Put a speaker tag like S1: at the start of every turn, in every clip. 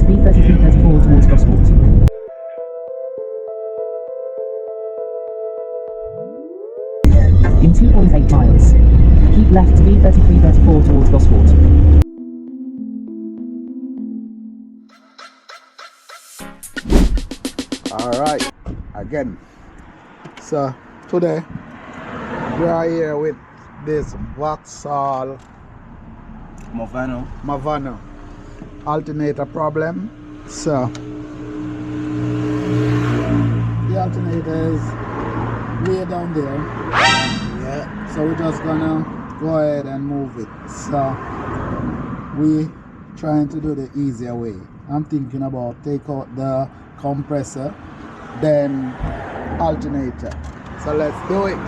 S1: B3334 towards Gosport. In 2.8 miles, keep left to B3334 towards Gosport.
S2: Alright, again. So today we are here with this vauxhall movano alternator problem. So the alternator is way down there. Yeah. So we're just gonna go ahead and move it. So we trying to do the easier way. I'm thinking about take out the compressor, then alternator. So let's do it.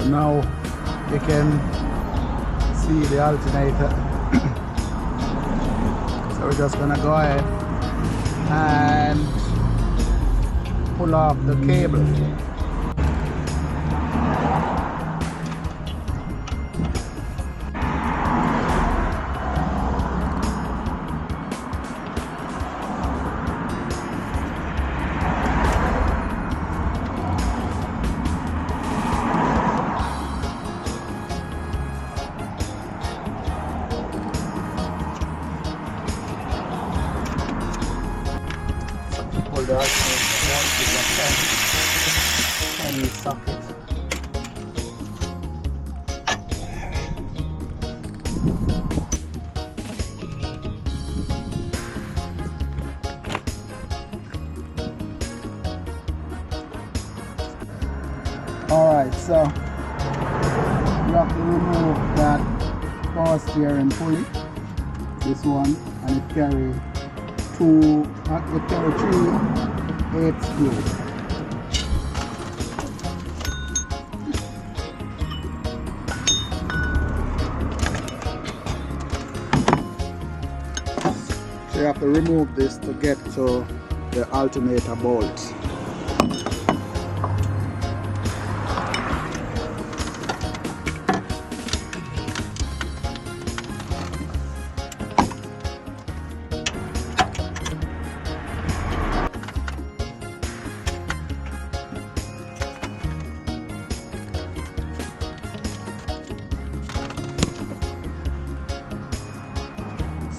S2: Now you can see the alternator. So we're just gonna go ahead and pull off the cable. Pull the alternator down to the tiny socket. Alright, so you have to remove that power steering pulley, this one, and it carry three 8 screws. So you have to remove this to get to the alternator bolt.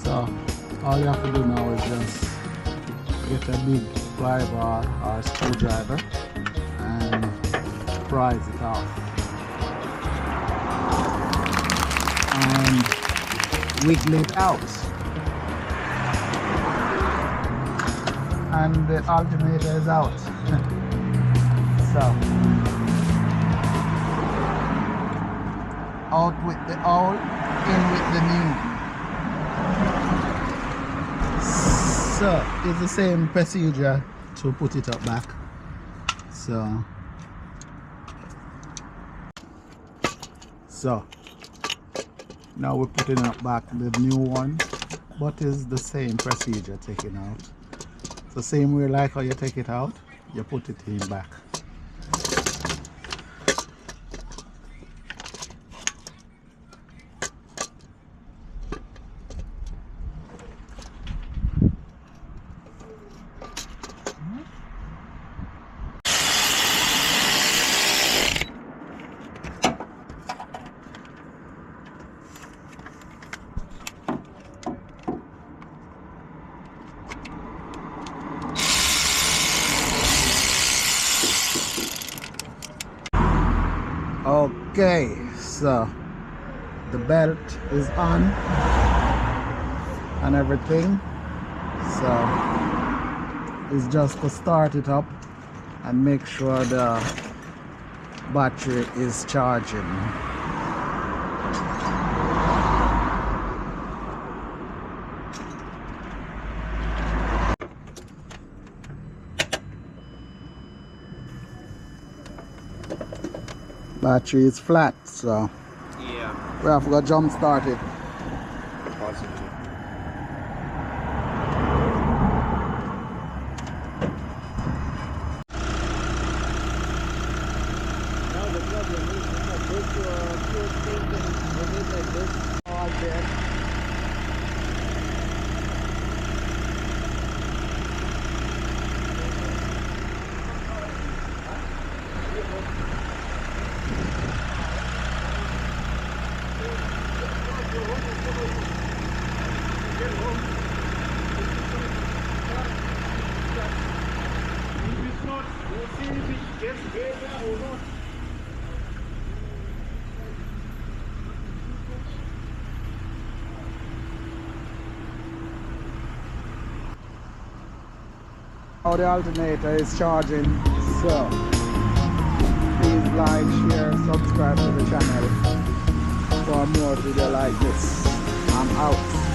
S2: So all you have to do now is just get a big ply bar or screwdriver and prise it off and wiggle it out, and the alternator is out. So out with the old, in with the new. So it's the same procedure to put it up back. So now we're putting it back the new one but it's the same procedure taking out. So same way like how you take it out, you put it in back. Okay, so the belt is on and everything, so it's just to start it up and make sure the battery is charging. Battery is flat, so
S3: yeah,
S2: we have to go jump start it.
S3: possibly. Now the problem is if I go to a fuel station and it like this all there.
S2: Now the alternator is charging, so please like, share, subscribe to the channel for more video like this. I'm out.